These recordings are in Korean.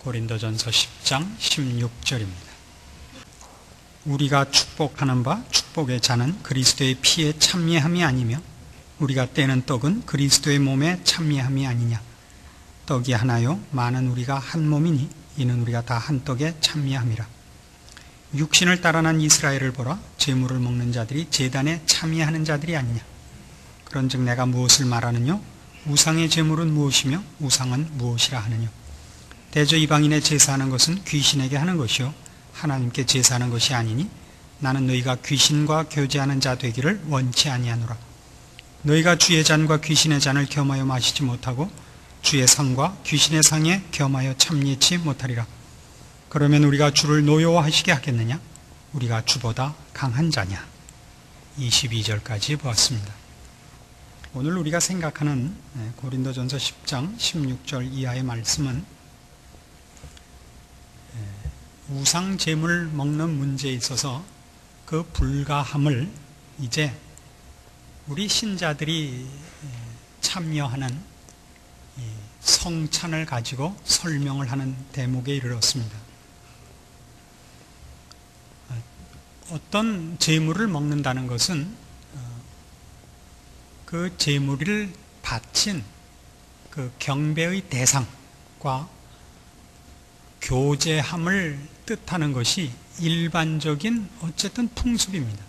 고린도전서 10장 16절입니다. 우리가 축복하는 바 축복의 잔은 그리스도의 피에 참여함이 아니며 우리가 떼는 떡은 그리스도의 몸에 참여함이 아니냐. 떡이 하나요 많은 우리가 한 몸이니 이는 우리가 다 한 떡에 참여함이라. 육신을 따라 난 이스라엘을 보라. 제물을 먹는 자들이 제단에 참여하는 자들이 아니냐. 그런즉 내가 무엇을 말하느냐. 우상의 제물은 무엇이며 우상은 무엇이라 하느냐. 대저 이방인의 제사하는 것은 귀신에게 하는 것이요 하나님께 제사하는 것이 아니니 나는 너희가 귀신과 교제하는 자 되기를 원치 아니하노라. 너희가 주의 잔과 귀신의 잔을 겸하여 마시지 못하고 주의 상과 귀신의 상에 겸하여 참여치 못하리라. 그러면 우리가 주를 노여워하시게 하겠느냐. 우리가 주보다 강한 자냐. 22절까지 보았습니다. 오늘 우리가 생각하는 고린도전서 10장 16절 이하의 말씀은 우상 제물 먹는 문제에 있어서 그 불가함을 이제 우리 신자들이 참여하는 성찬을 가지고 설명을 하는 대목에 이르렀습니다. 어떤 제물을 먹는다는 것은 그 제물을 바친 그 경배의 대상과 교제함을 뜻하는 것이 일반적인 어쨌든 풍습입니다.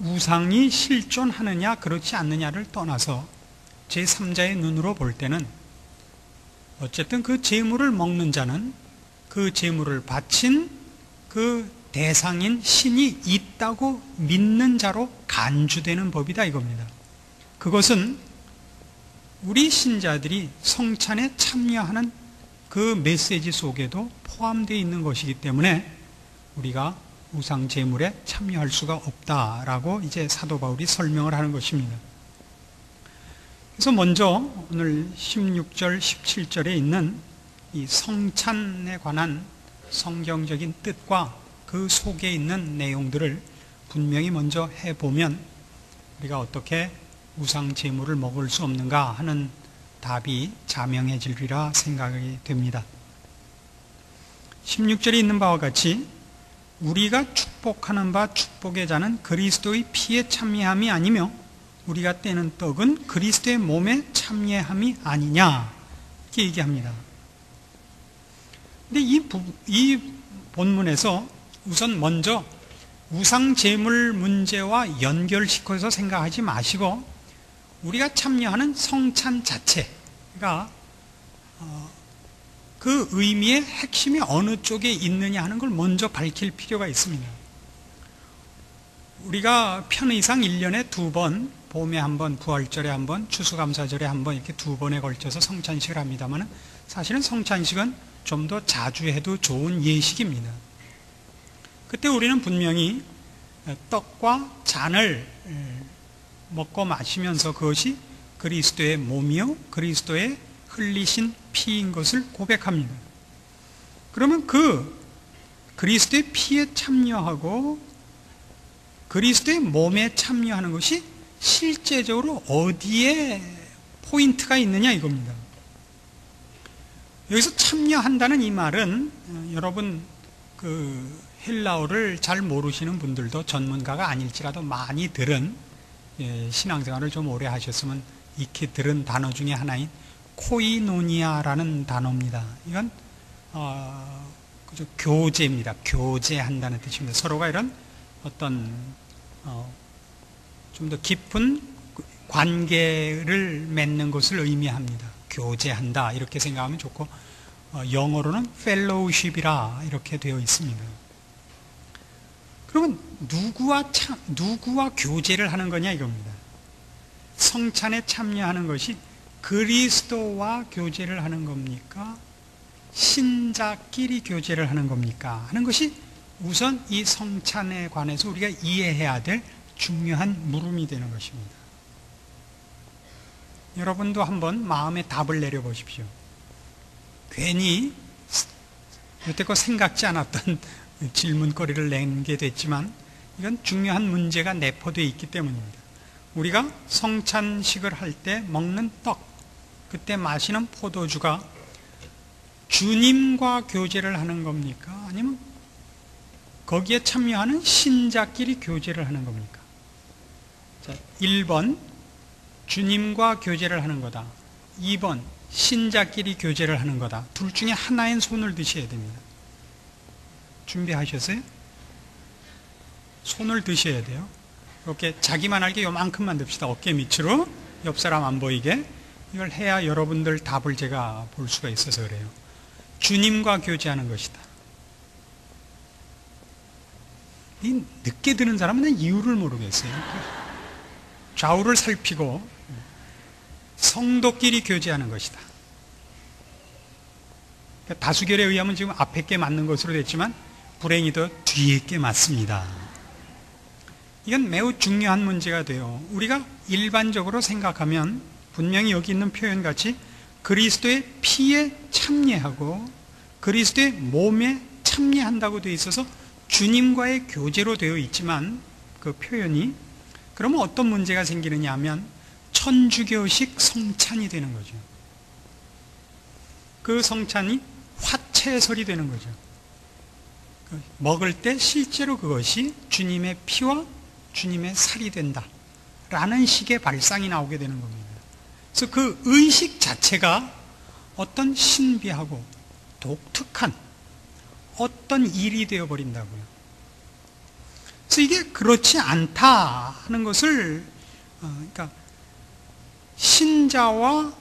우상이 실존하느냐 그렇지 않느냐를 떠나서 제3자의 눈으로 볼 때는 어쨌든 그 제물을 먹는 자는 그 제물을 바친 그 대상인 신이 있다고 믿는 자로 간주되는 법이다 이겁니다. 그것은 우리 신자들이 성찬에 참여하는 그 메시지 속에도 포함되어 있는 것이기 때문에 우리가 우상 제물에 참여할 수가 없다라고 이제 사도 바울이 설명을 하는 것입니다. 그래서 먼저 오늘 16절, 17절에 있는 이 성찬에 관한 성경적인 뜻과 그 속에 있는 내용들을 분명히 먼저 해보면 우리가 어떻게 우상 제물을 먹을 수 없는가 하는 답이 자명해지리라 생각이 됩니다. 16절에 있는 바와 같이 우리가 축복하는 바 축복의 잔은 그리스도의 피에 참여함이 아니며 우리가 떼는 떡은 그리스도의 몸에 참여함이 아니냐 이렇게 얘기합니다. 근데 이 본문에서 우선 먼저 우상 제물 문제와 연결시켜서 생각하지 마시고 우리가 참여하는 성찬 자체가 그 의미의 핵심이 어느 쪽에 있느냐 하는 걸 먼저 밝힐 필요가 있습니다. 우리가 편의상 1년에 2번, 봄에 한 번, 부활절에 한 번, 추수감사절에 한 번 이렇게 2번에 걸쳐서 성찬식을 합니다만 사실은 성찬식은 좀 더 자주 해도 좋은 예식입니다. 그때 우리는 분명히 떡과 잔을 먹고 마시면서 그것이 그리스도의 몸이요 그리스도의 흘리신 피인 것을 고백합니다. 그러면 그 그리스도의 피에 참여하고 그리스도의 몸에 참여하는 것이 실제적으로 어디에 포인트가 있느냐 이겁니다. 여기서 참여한다는 이 말은 여러분 그 헬라어를 잘 모르시는 분들도 전문가가 아닐지라도 많이 들은 신앙생활을 좀 오래 하셨으면 익히 들은 단어 중에 하나인 코이노니아라는 단어입니다. 이건 그저 교제입니다. 교제한다는 뜻입니다. 서로가 이런 어떤 좀 더 깊은 관계를 맺는 것을 의미합니다. 교제한다 이렇게 생각하면 좋고 영어로는 fellowship이라 이렇게 되어 있습니다. 그러면 누구와 교제를 하는 거냐 이겁니다. 성찬에 참여하는 것이 그리스도와 교제를 하는 겁니까? 신자끼리 교제를 하는 겁니까? 하는 것이 우선 이 성찬에 관해서 우리가 이해해야 될 중요한 물음이 되는 것입니다. 여러분도 한번 마음에 답을 내려보십시오. 괜히 여태껏 생각지 않았던 질문거리를 내게 됐지만 이건 중요한 문제가 내포되어 있기 때문입니다. 우리가 성찬식을 할 때 먹는 떡, 그때 마시는 포도주가 주님과 교제를 하는 겁니까? 아니면 거기에 참여하는 신자끼리 교제를 하는 겁니까? 자, 1번 주님과 교제를 하는 거다. 2번 신자끼리 교제를 하는 거다. 둘 중에 하나엔 손을 드셔야 됩니다. 준비하셨어요? 손을 드셔야 돼요. 이렇게 자기만 알게 요만큼만 듭시다. 어깨 밑으로, 옆 사람 안 보이게. 이걸 해야 여러분들 답을 제가 볼 수가 있어서 그래요. 주님과 교제하는 것이다. 이 늦게 드는 사람은 이유를 모르겠어요. 좌우를 살피고 성도끼리 교제하는 것이다. 다수결에 의하면 지금 앞에 게 맞는 것으로 됐지만 불행히도 뒤에 게 맞습니다. 이건 매우 중요한 문제가 돼요. 우리가 일반적으로 생각하면 분명히 여기 있는 표현같이 그리스도의 피에 참여하고 그리스도의 몸에 참여한다고 되어 있어서 주님과의 교제로 되어 있지만 그 표현이 그러면 어떤 문제가 생기느냐 하면 천주교식 성찬이 되는 거죠. 그 성찬이 화채설이 되는 거죠. 먹을 때 실제로 그것이 주님의 피와 주님의 살이 된다 라는 식의 발상이 나오게 되는 겁니다. 그래서 그 의식 자체가 어떤 신비하고 독특한 어떤 일이 되어버린다고요. 그래서 이게 그렇지 않다 하는 것을 그러니까 신자와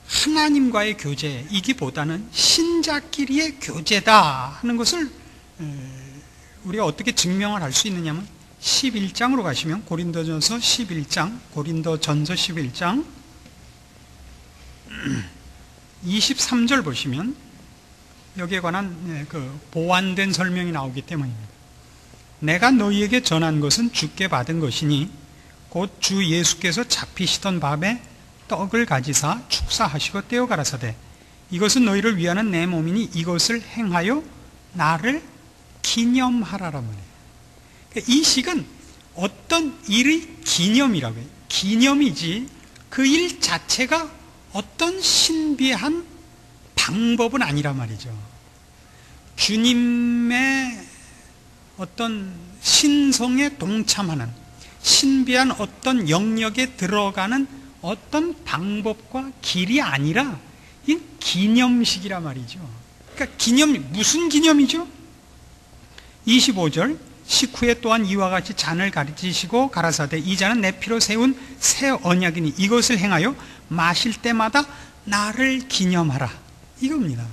하나님과의 교제이기보다는 신자끼리의 교제다 하는 것을 우리가 어떻게 증명을 할 수 있느냐면 11장으로 가시면 고린도전서 11장 11장 23절 보시면 여기에 관한 그 보완된 설명이 나오기 때문입니다. 내가 너희에게 전한 것은 주께 받은 것이니 곧 주 예수께서 잡히시던 밤에 떡을 가지사 축사하시고 떼어 가라사대 이것은 너희를 위하는 내 몸이니 이것을 행하여 나를 기념하라란 말이에요. 이 식은 어떤 일의 기념이라고 해요. 기념이지 그 일 자체가 어떤 신비한 방법은 아니란 말이죠. 주님의 어떤 신성에 동참하는 신비한 어떤 영역에 들어가는 어떤 방법과 길이 아니라 이 기념식이란 말이죠. 그러니까 무슨 기념이죠? 25절 식후에 또한 이와 같이 잔을 가르치시고 가라사대 이 잔은 내 피로 세운 새 언약이니 이것을 행하여 마실 때마다 나를 기념하라 이겁니다.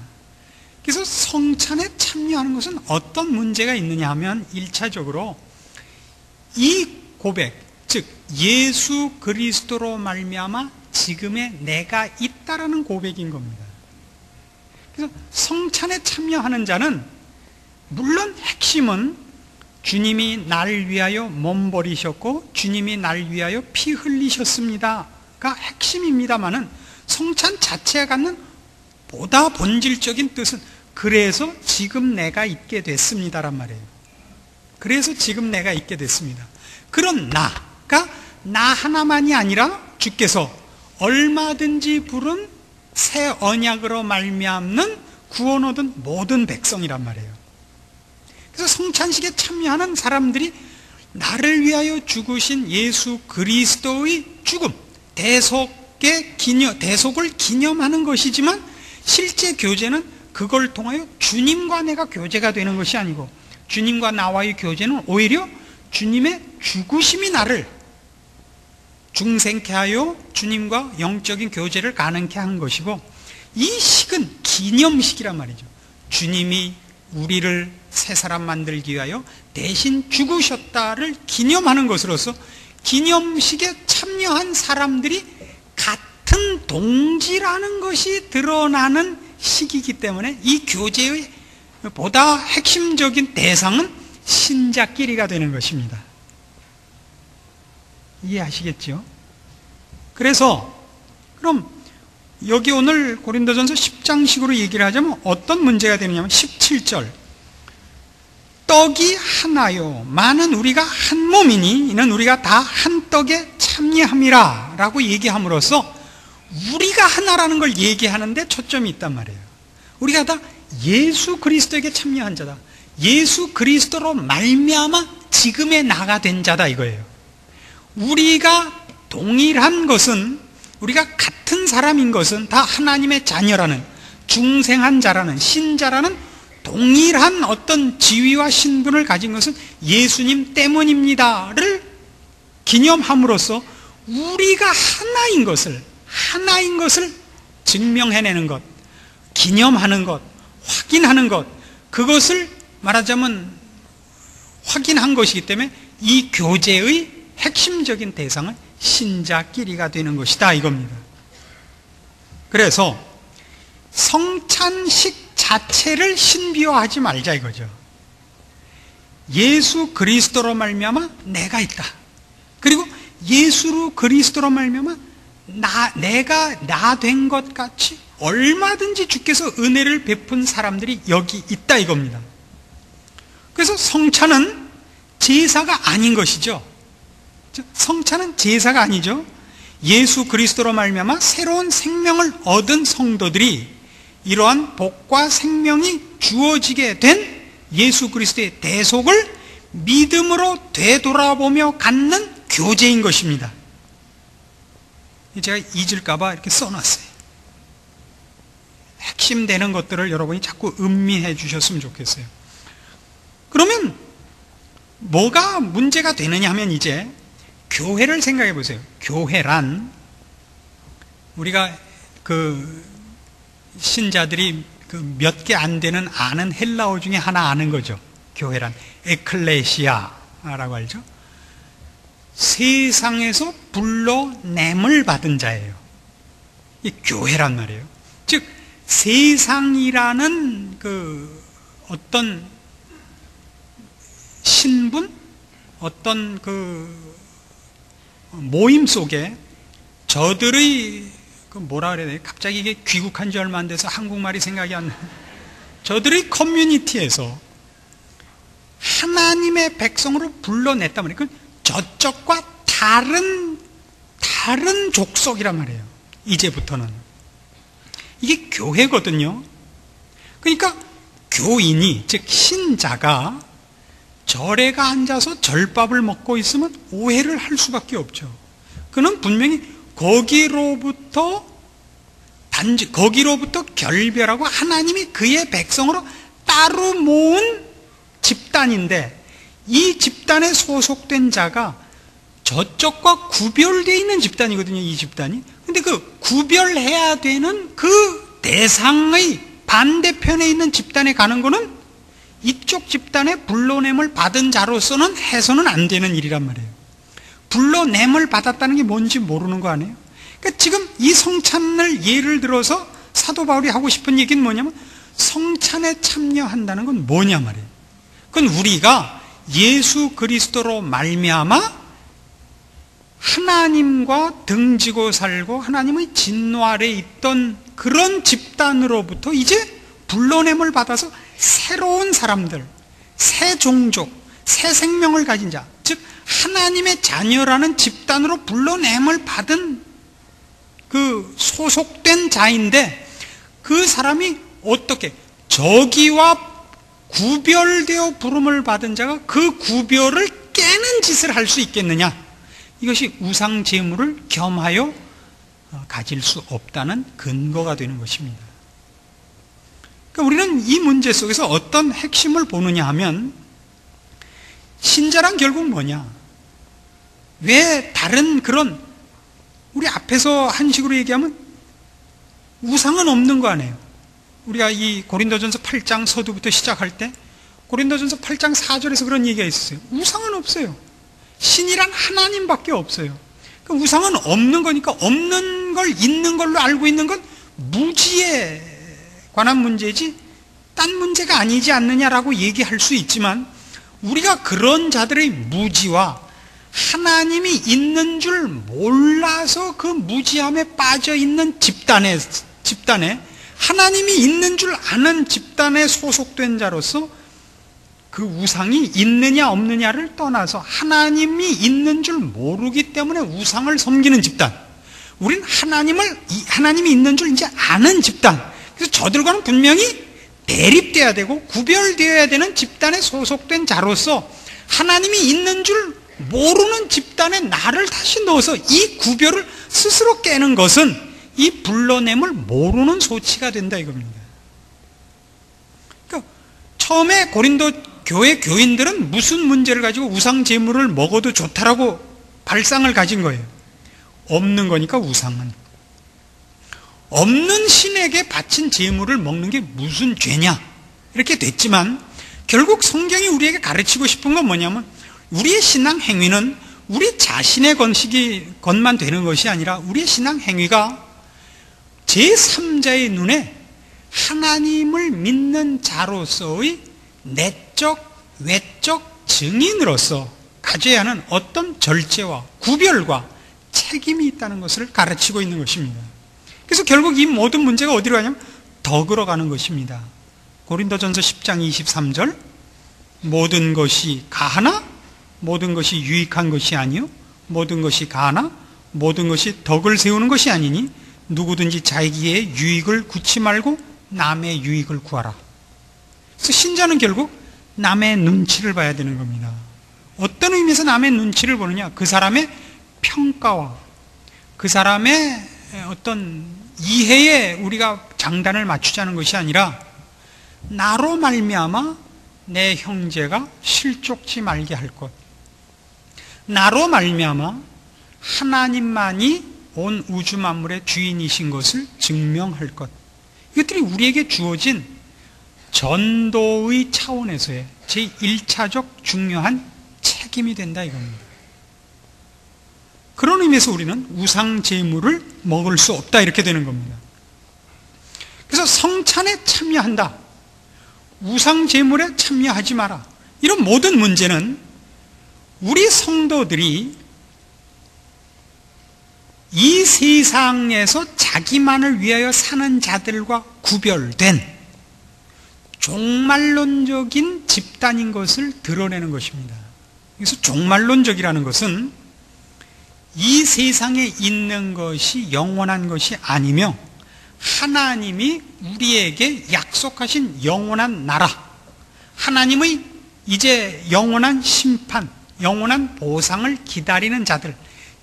그래서 성찬에 참여하는 것은 어떤 문제가 있느냐 하면 1차적으로 이 고백 즉 예수 그리스도로 말미암아 지금의 내가 있다라는 고백인 겁니다. 그래서 성찬에 참여하는 자는 물론 핵심은 주님이 나를 위하여 몸 버리셨고 주님이 나를 위하여 피 흘리셨습니다가 핵심입니다마는 성찬 자체가 갖는 보다 본질적인 뜻은 그래서 지금 내가 있게 됐습니다란 말이에요. 그래서 지금 내가 있게 됐습니다. 그런 나가 나 하나만이 아니라 주께서 얼마든지 부른 새 언약으로 말미암는 구원 얻은 모든 백성이란 말이에요. 그래서 성찬식에 참여하는 사람들이 나를 위하여 죽으신 예수 그리스도의 죽음, 대속을 기념하는 것이지만 실제 교제는 그걸 통하여 주님과 내가 교제가 되는 것이 아니고 주님과 나와의 교제는 오히려 주님의 죽으심이 나를 중생케 하여 주님과 영적인 교제를 가능케 한 것이고 이 식은 기념식이란 말이죠. 주님이 우리를 새 사람 만들기 위하여 대신 죽으셨다를 기념하는 것으로서 기념식에 참여한 사람들이 같은 동지라는 것이 드러나는 식이기 때문에 이 교제의 보다 핵심적인 대상은 신자끼리가 되는 것입니다. 이해하시겠죠? 그래서 그럼 여기 오늘 고린도전서 10장식으로 얘기를 하자면 어떤 문제가 되느냐면 17절 떡이 하나요 많은 우리가 한 몸이니 이는 우리가 다 한 떡에 참여함이라 라고 얘기함으로써 우리가 하나라는 걸 얘기하는데 초점이 있단 말이에요. 우리가 다 예수 그리스도에게 참여한 자다. 예수 그리스도로 말미암아 지금의 나가 된 자다 이거예요. 우리가 동일한 것은, 우리가 같은 사람인 것은 다 하나님의 자녀라는, 중생한 자라는, 신자라는 동일한 어떤 지위와 신분을 가진 것은 예수님 때문입니다를 기념함으로써 우리가 하나인 것을 증명해내는 것, 기념하는 것, 확인하는 것, 그것을 말하자면 확인한 것이기 때문에 이 교제의 핵심적인 대상은 신자끼리가 되는 것이다 이겁니다. 그래서 성찬식 자체를 신비화하지 말자 이거죠. 예수 그리스도로 말미암아 내가 있다. 그리고 예수 그리스도로 말미암아 내가 나 된 것 같이 얼마든지 주께서 은혜를 베푼 사람들이 여기 있다 이겁니다. 그래서 성찬은 제사가 아닌 것이죠. 성찬은 제사가 아니죠. 예수 그리스도로 말미암아 새로운 생명을 얻은 성도들이 이러한 복과 생명이 주어지게 된 예수 그리스도의 대속을 믿음으로 되돌아보며 갖는 교제인 것입니다. 제가 잊을까봐 이렇게 써놨어요. 핵심 되는 것들을 여러분이 자꾸 음미해 주셨으면 좋겠어요. 그러면 뭐가 문제가 되느냐 하면 이제 교회를 생각해 보세요. 교회란 우리가 신자들이 몇 개 안 되는 아는 헬라어 중에 하나 아는 거죠. 교회란 에클레시아라고 알죠. 세상에서 불러냄을 받은 자예요. 이 교회란 말이에요. 즉 세상이라는 어떤 신분, 어떤 모임 속에 저들의 뭐라 그래야 돼? 갑자기 이게 귀국한 지 얼마 안 돼서 한국말이 생각이 안 나. 저들의 커뮤니티에서 하나님의 백성으로 불러냈단 말이에요. 저쪽과 다른 족속이란 말이에요. 이제부터는 이게 교회거든요. 그러니까 교인이, 즉 신자가 절에 가 앉아서 절밥을 먹고 있으면 오해를 할 수밖에 없죠. 그는 분명히 거기로부터 결별하고 하나님이 그의 백성으로 따로 모은 집단인데, 이 집단에 소속된 자가 저쪽과 구별되어 있는 집단이거든요. 이 집단이. 근데 그 구별해야 되는 그 대상의 반대편에 있는 집단에 가는 거는 이쪽 집단의 불러냄을 받은 자로서는 해서는 안 되는 일이란 말이에요. 불러냄을 받았다는 게 뭔지 모르는 거 아니에요? 그러니까 지금 이 성찬을 예를 들어서 사도 바울이 하고 싶은 얘기는 뭐냐면, 성찬에 참여한다는 건 뭐냐 말이에요. 그건 우리가 예수 그리스도로 말미암아 하나님과 등지고 살고 하나님의 진노 아래 있던 그런 집단으로부터 이제 불러냄을 받아서 새로운 사람들, 새 종족, 새 생명을 가진 자, 즉 하나님의 자녀라는 집단으로 불러냄을 받은 그 소속된 자인데, 그 사람이 어떻게 저기와 구별되어 부름을 받은 자가 그 구별을 깨는 짓을 할 수 있겠느냐? 이것이 우상 제물을 겸하여 가질 수 없다는 근거가 되는 것입니다. 그러니까 우리는 이 문제 속에서 어떤 핵심을 보느냐 하면, 신자란 결국 뭐냐? 왜 다른 그런, 우리 앞에서 한식으로 얘기하면 우상은 없는 거 아니에요? 우리가 이 고린도전서 8장 서두부터 시작할 때 고린도전서 8장 4절에서 그런 얘기가 있었어요. 우상은 없어요. 신이란 하나님밖에 없어요. 그 우상은 없는 거니까 없는 걸 있는 걸로 알고 있는 건 무지에 관한 문제지 딴 문제가 아니지 않느냐라고 얘기할 수 있지만, 우리가 그런 자들의 무지와 하나님이 있는 줄 몰라서 그 무지함에 빠져 있는 집단에 하나님이 있는 줄 아는 집단에 소속된 자로서 그 우상이 있느냐 없느냐를 떠나서 하나님이 있는 줄 모르기 때문에 우상을 섬기는 집단, 우린 하나님이 있는 줄 이제 아는 집단, 그래서 저들과는 분명히 대립돼야 되고 구별되어야 되는 집단에 소속된 자로서 하나님이 있는 줄 모르는 집단에 나를 다시 넣어서 이 구별을 스스로 깨는 것은 이 불러냄을 모르는 소치가 된다 이겁니다. 그러니까 처음에 고린도 교회 교인들은 무슨 문제를 가지고 우상 제물을 먹어도 좋다라고 발상을 가진 거예요. 없는 거니까 우상은. 없는 신에게 바친 제물을 먹는 게 무슨 죄냐 이렇게 됐지만 결국 성경이 우리에게 가르치고 싶은 건 뭐냐면 우리의 신앙 행위는 우리 자신의 것만 되는 것이 아니라 우리의 신앙 행위가 제3자의 눈에 하나님을 믿는 자로서의 내적, 외적 증인으로서 가져야 하는 어떤 절제와 구별과 책임이 있다는 것을 가르치고 있는 것입니다. 그래서 결국 이 모든 문제가 어디로 가냐면 덕으로 가는 것입니다. 고린도전서 10장 23절 모든 것이 가하나 모든 것이 유익한 것이 아니요 모든 것이 가하나 모든 것이 덕을 세우는 것이 아니니 누구든지 자기의 유익을 구치 말고 남의 유익을 구하라. 그래서 신자는 결국 남의 눈치를 봐야 되는 겁니다. 어떤 의미에서 남의 눈치를 보느냐? 그 사람의 평가와 그 사람의 어떤 이해에 우리가 장단을 맞추자는 것이 아니라 나로 말미암아 내 형제가 실족지 말게 할 것, 나로 말미암아 하나님만이 온 우주 만물의 주인이신 것을 증명할 것, 이것들이 우리에게 주어진 전도의 차원에서의 제1차적 중요한 책임이 된다 이겁니다. 그런 의미에서 우리는 우상 제물을 먹을 수 없다 이렇게 되는 겁니다. 그래서 성찬에 참여한다, 우상 제물에 참여하지 마라, 이런 모든 문제는 우리 성도들이 이 세상에서 자기만을 위하여 사는 자들과 구별된 종말론적인 집단인 것을 드러내는 것입니다. 그래서 종말론적이라는 것은 이 세상에 있는 것이 영원한 것이 아니며 하나님이 우리에게 약속하신 영원한 나라, 하나님의 이제 영원한 심판, 영원한 보상을 기다리는 자들,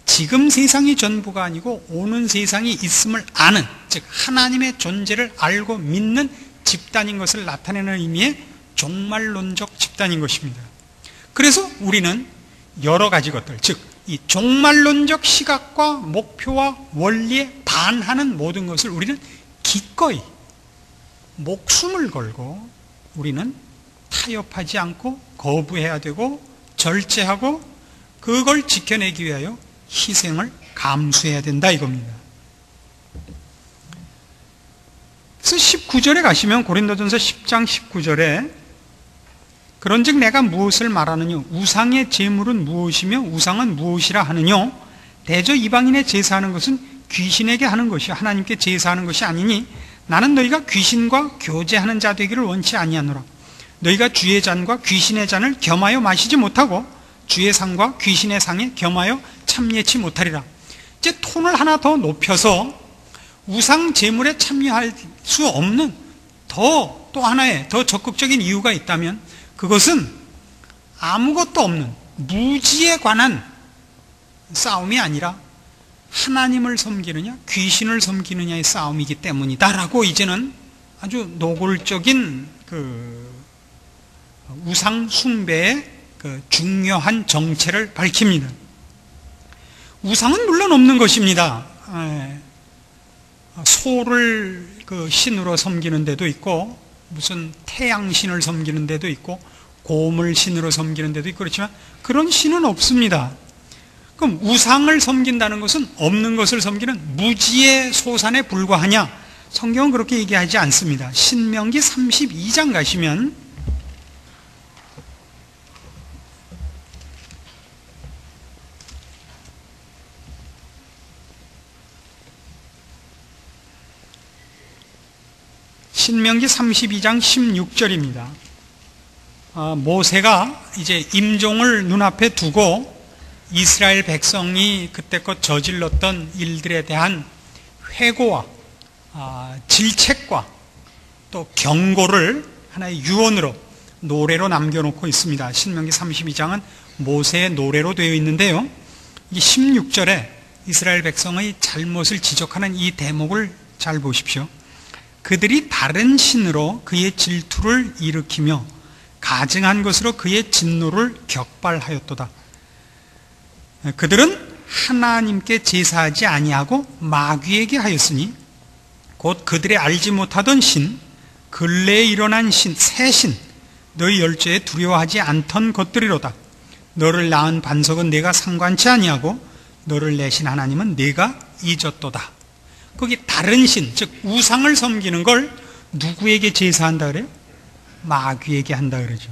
지금 세상이 전부가 아니고 오는 세상이 있음을 아는, 즉 하나님의 존재를 알고 믿는 집단인 것을 나타내는 의미의 종말론적 집단인 것입니다. 그래서 우리는 여러 가지 것들, 즉 이 종말론적 시각과 목표와 원리에 반하는 모든 것을 우리는 기꺼이 목숨을 걸고 우리는 타협하지 않고 거부해야 되고 절제하고 그걸 지켜내기 위하여 희생을 감수해야 된다 이겁니다. 그래서 19절에 가시면 고린도전서 10장 19절에 그런즉 내가 무엇을 말하느냐? 우상의 제물은 무엇이며 우상은 무엇이라 하느냐? 대저 이방인의 제사하는 것은 귀신에게 하는 것이요 하나님께 제사하는 것이 아니니 나는 너희가 귀신과 교제하는 자 되기를 원치 아니하노라. 너희가 주의 잔과 귀신의 잔을 겸하여 마시지 못하고 주의 상과 귀신의 상에 겸하여 참여치 못하리라. 이제 톤을 하나 더 높여서 우상 제물에 참여할 수 없는 또 하나의 더 적극적인 이유가 있다면 그것은 아무것도 없는 무지에 관한 싸움이 아니라 하나님을 섬기느냐 귀신을 섬기느냐의 싸움이기 때문이다라고 이제는 아주 노골적인 우상 숭배의 중요한 정체를 밝힙니다. 우상은 물론 없는 것입니다. 소를 신으로 섬기는 데도 있고 무슨 태양신을 섬기는 데도 있고 고물신으로 섬기는 데도 있고 그렇지만 그런 신은 없습니다. 그럼 우상을 섬긴다는 것은 없는 것을 섬기는 무지의 소산에 불과하냐? 성경은 그렇게 얘기하지 않습니다. 신명기 32장 가시면 신명기 32장 16절입니다. 모세가 이제 임종을 눈앞에 두고 이스라엘 백성이 그때껏 저질렀던 일들에 대한 회고와 질책과 또 경고를 하나의 유언으로 노래로 남겨놓고 있습니다. 신명기 32장은 모세의 노래로 되어 있는데요. 이 16절에 이스라엘 백성의 잘못을 지적하는 이 대목을 잘 보십시오. 그들이 다른 신으로 그의 질투를 일으키며 가증한 것으로 그의 진노를 격발하였도다. 그들은 하나님께 제사하지 아니하고 마귀에게 하였으니 곧 그들의 알지 못하던 신, 근래에 일어난 신, 새 신, 너희 열조에 두려워하지 않던 것들이로다. 너를 낳은 반석은 내가 상관치 아니하고 너를 내신 하나님은 내가 잊었도다. 거기 다른 신, 즉 우상을 섬기는 걸 누구에게 제사한다 그래요? 마귀에게 한다 그러죠.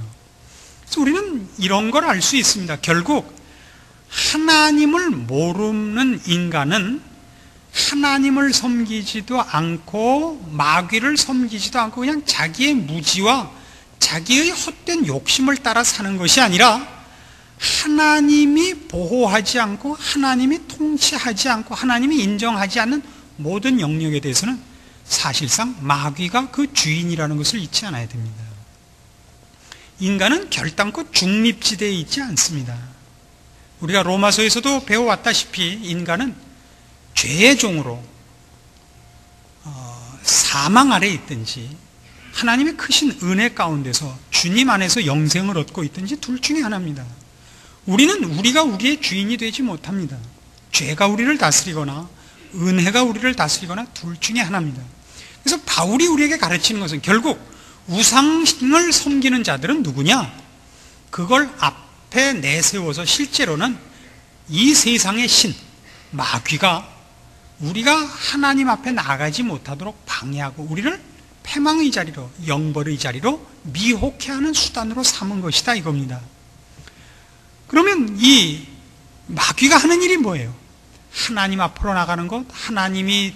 그래서 우리는 이런 걸 알 수 있습니다. 결국 하나님을 모르는 인간은 하나님을 섬기지도 않고 마귀를 섬기지도 않고 그냥 자기의 무지와 자기의 헛된 욕심을 따라 사는 것이 아니라 하나님이 보호하지 않고 하나님이 통치하지 않고 하나님이 인정하지 않는 모든 영역에 대해서는 사실상 마귀가 그 주인이라는 것을 잊지 않아야 됩니다. 인간은 결단코 중립지대에 있지 않습니다. 우리가 로마서에서도 배워왔다시피 인간은 죄의 종으로 사망 아래에 있든지 하나님의 크신 은혜 가운데서 주님 안에서 영생을 얻고 있든지 둘 중에 하나입니다. 우리는 우리가 우리의 주인이 되지 못합니다. 죄가 우리를 다스리거나 은혜가 우리를 다스리거나 둘 중에 하나입니다. 그래서 바울이 우리에게 가르치는 것은 결국 우상을 섬기는 자들은 누구냐? 그걸 앞에 내세워서 실제로는 이 세상의 신, 마귀가 우리가 하나님 앞에 나가지 못하도록 방해하고 우리를 패망의 자리로, 영벌의 자리로 미혹해 하는 수단으로 삼은 것이다 이겁니다. 그러면 이 마귀가 하는 일이 뭐예요? 하나님 앞으로 나가는 것, 하나님이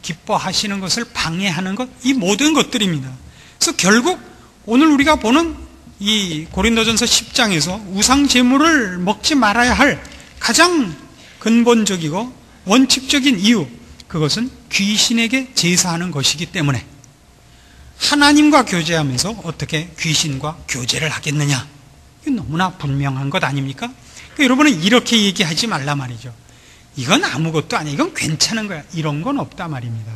기뻐하시는 것을 방해하는 것, 이 모든 것들입니다. 그래서 결국 오늘 우리가 보는 이 고린도전서 10장에서 우상 제물을 먹지 말아야 할 가장 근본적이고 원칙적인 이유, 그것은 귀신에게 제사하는 것이기 때문에 하나님과 교제하면서 어떻게 귀신과 교제를 하겠느냐, 이건 너무나 분명한 것 아닙니까? 그러니까 여러분은 이렇게 얘기하지 말라 말이죠. 이건 아무것도 아니야, 이건 괜찮은 거야, 이런 건 없다 말입니다.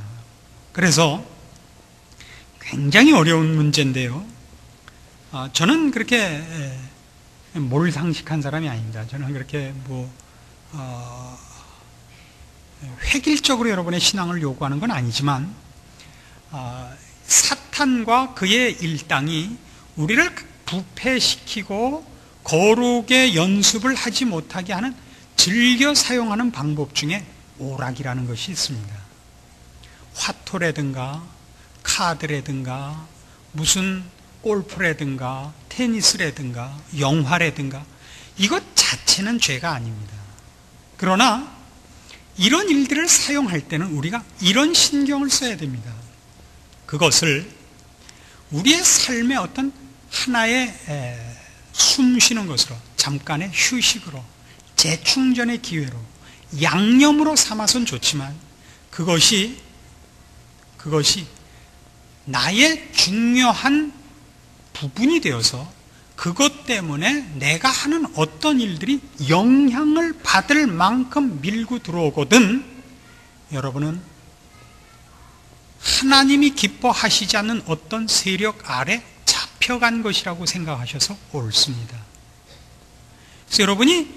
그래서 굉장히 어려운 문제인데요, 저는 그렇게 몰상식한 사람이 아닙니다. 저는 그렇게 획일적으로 여러분의 신앙을 요구하는 건 아니지만 사탄과 그의 일당이 우리를 부패시키고 거룩의 연습을 하지 못하게 하는 즐겨 사용하는 방법 중에 오락이라는 것이 있습니다. 화토라든가 카드라든가 무슨 골프라든가 테니스라든가 영화라든가 이것 자체는 죄가 아닙니다. 그러나 이런 일들을 사용할 때는 우리가 이런 신경을 써야 됩니다. 그것을 우리의 삶의 어떤 하나의 숨 쉬는 것으로, 잠깐의 휴식으로, 재충전의 기회로, 양념으로 삼아선 좋지만 그것이 나의 중요한 부분이 되어서 그것 때문에 내가 하는 어떤 일들이 영향을 받을 만큼 밀고 들어오거든 여러분은 하나님이 기뻐하시지 않는 어떤 세력 아래 잡혀간 것이라고 생각하셔서 옳습니다. 그래서 여러분이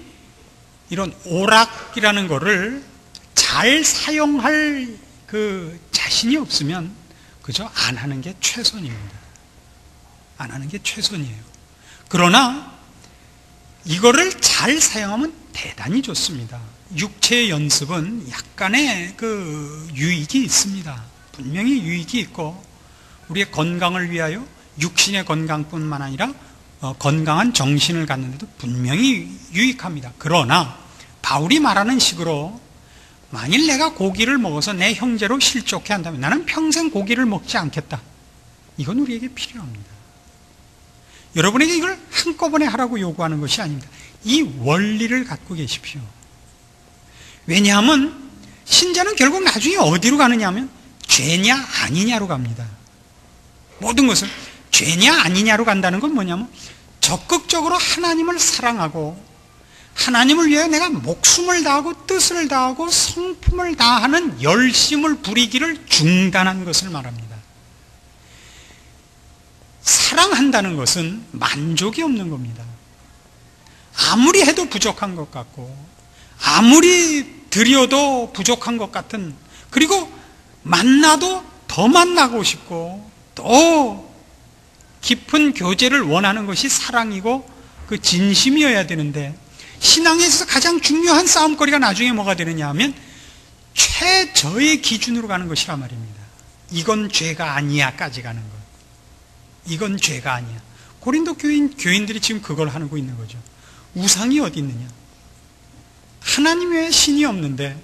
이런 오락이라는 것을 잘 사용할 그 자신이 없으면 그저 안 하는 게 최선입니다. 안 하는 게 최선이에요. 그러나 이거를 잘 사용하면 대단히 좋습니다. 육체의 연습은 약간의 그 유익이 있습니다. 분명히 유익이 있고 우리의 건강을 위하여 육신의 건강뿐만 아니라 건강한 정신을 갖는데도 분명히 유익합니다. 그러나 바울이 말하는 식으로 만일 내가 고기를 먹어서 내 형제로 실족해 한다면 나는 평생 고기를 먹지 않겠다. 이건 우리에게 필요합니다. 여러분에게 이걸 한꺼번에 하라고 요구하는 것이 아닙니다. 이 원리를 갖고 계십시오. 왜냐하면 신자는 결국 나중에 어디로 가느냐 하면 죄냐 아니냐로 갑니다. 모든 것을 죄냐 아니냐로 간다는 건 뭐냐면 적극적으로 하나님을 사랑하고 하나님을 위해 내가 목숨을 다하고 뜻을 다하고 성품을 다하는 열심을 부리기를 중단한 것을 말합니다. 사랑한다는 것은 만족이 없는 겁니다. 아무리 해도 부족한 것 같고 아무리 드려도 부족한 것 같은, 그리고 만나도 더 만나고 싶고 더 깊은 교제를 원하는 것이 사랑이고 그 진심이어야 되는데, 신앙에서 가장 중요한 싸움거리가 나중에 뭐가 되느냐 하면 최저의 기준으로 가는 것이란 말입니다. 이건 죄가 아니야까지 가는 것. 이건 죄가 아니야. 고린도 교인들이 지금 그걸 하고 있는 거죠. 우상이 어디 있느냐? 하나님 외에 신이 없는데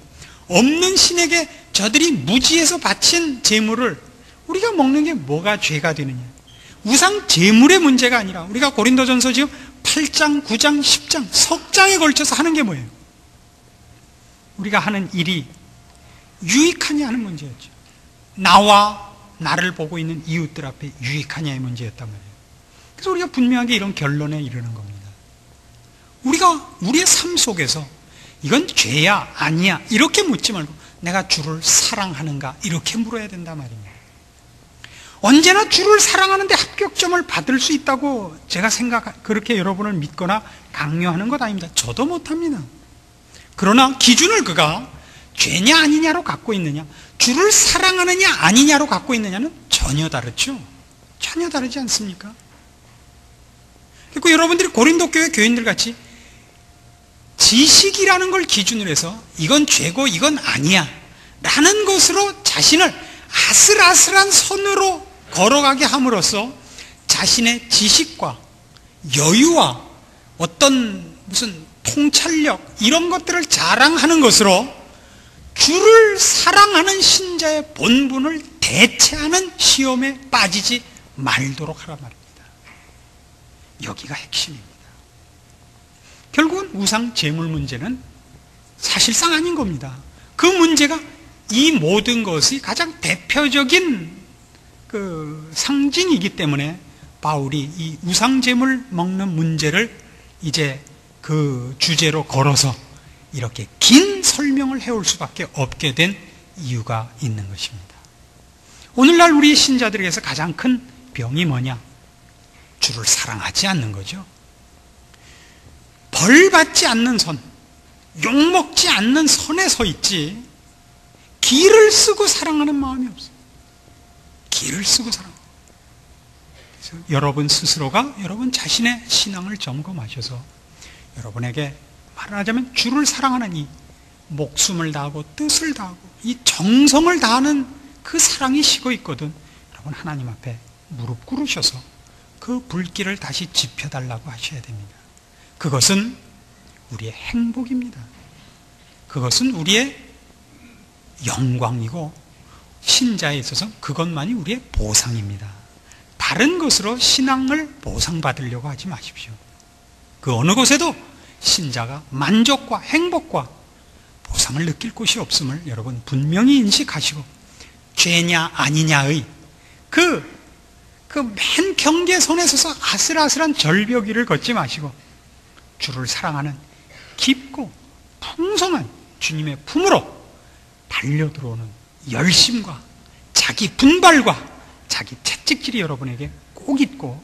없는 신에게 저들이 무지해서 바친 제물을 우리가 먹는 게 뭐가 죄가 되느냐? 우상 제물의 문제가 아니라 우리가 고린도전서 지금 8장, 9장, 10장, 석 장에 걸쳐서 하는 게 뭐예요? 우리가 하는 일이 유익하냐 하는 문제였죠. 나와 나를 보고 있는 이웃들 앞에 유익하냐의 문제였단 말이에요. 그래서 우리가 분명하게 이런 결론에 이르는 겁니다. 우리가 우리의 삶 속에서 이건 죄야 아니야 이렇게 묻지 말고 내가 주를 사랑하는가 이렇게 물어야 된단 말입니다. 언제나 주를 사랑하는데 합격점을 받을 수 있다고 제가 그렇게 여러분을 믿거나 강요하는 것 아닙니다. 저도 못합니다. 그러나 기준을 그가 죄냐 아니냐로 갖고 있느냐, 주를 사랑하느냐 아니냐로 갖고 있느냐는 전혀 다르죠. 전혀 다르지 않습니까? 그리고 여러분들이 고린도 교회 교인들 같이 지식이라는 걸 기준으로 해서 이건 죄고 이건 아니야 라는 것으로 자신을 아슬아슬한 선으로 걸어가게 함으로써 자신의 지식과 여유와 어떤 무슨 통찰력 이런 것들을 자랑하는 것으로 주를 사랑하는 신자의 본분을 대체하는 시험에 빠지지 말도록 하란 말입니다. 여기가 핵심입니다. 결국은 우상 제물 문제는 사실상 아닌 겁니다. 그 문제가 이 모든 것이 가장 대표적인 그 상징이기 때문에 바울이 이 우상 제물 먹는 문제를 이제 그 주제로 걸어서 이렇게 긴 설명을 해올 수밖에 없게 된 이유가 있는 것입니다. 오늘날 우리 신자들에게서 가장 큰 병이 뭐냐? 주를 사랑하지 않는 거죠. 벌 받지 않는 선, 욕먹지 않는 선에 서 있지 기를 쓰고 사랑하는 마음이 없어요. 기를 쓰고 사랑합니다. 그래서 여러분 스스로가 여러분 자신의 신앙을 점검하셔서 여러분에게 말하자면 주를 사랑하는 이 목숨을 다하고 뜻을 다하고 이 정성을 다하는 그 사랑이 식어 있거든. 여러분 하나님 앞에 무릎 꿇으셔서 그 불길을 다시 지펴달라고 하셔야 됩니다. 그것은 우리의 행복입니다. 그것은 우리의 영광이고 신자에 있어서 그것만이 우리의 보상입니다. 다른 것으로 신앙을 보상받으려고 하지 마십시오. 그 어느 곳에도 신자가 만족과 행복과 보상을 느낄 곳이 없음을 여러분 분명히 인식하시고 죄냐 아니냐의 그 맨 경계선에 서서 아슬아슬한 절벽 위를 걷지 마시고 주를 사랑하는 깊고 풍성한 주님의 품으로 달려들어오는 열심과 자기 분발과 자기 채찍질이 여러분에게 꼭 있고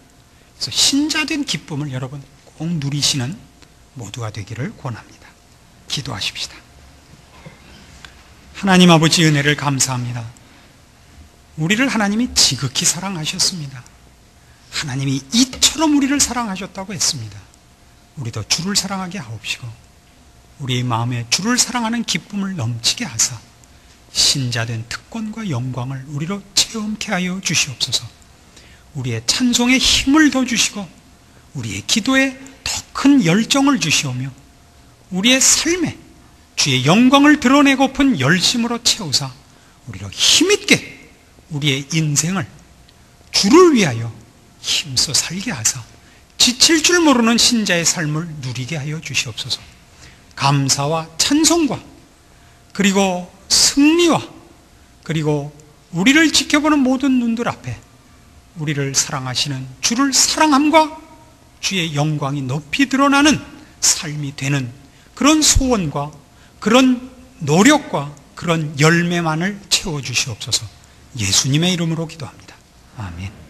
그래서 신자된 기쁨을 여러분 꼭 누리시는 모두가 되기를 권합니다. 기도하십시다. 하나님 아버지 은혜를 감사합니다. 우리를 하나님이 지극히 사랑하셨습니다. 하나님이 이처럼 우리를 사랑하셨다고 했습니다. 우리도 주를 사랑하게 하옵시고 우리의 마음에 주를 사랑하는 기쁨을 넘치게 하사 신자된 특권과 영광을 우리로 체험케 하여 주시옵소서. 우리의 찬송에 힘을 더 주시고 우리의 기도에 더 큰 열정을 주시오며 우리의 삶에 주의 영광을 드러내고픈 열심으로 채우사 우리로 힘있게 우리의 인생을 주를 위하여 힘써 살게 하사 지칠 줄 모르는 신자의 삶을 누리게 하여 주시옵소서. 감사와 찬송과 그리고 승리와 그리고 우리를 지켜보는 모든 눈들 앞에 우리를 사랑하시는 주를 사랑함과 주의 영광이 높이 드러나는 삶이 되는 그런 소원과 그런 노력과 그런 열매만을 채워주시옵소서. 예수님의 이름으로 기도합니다. 아멘.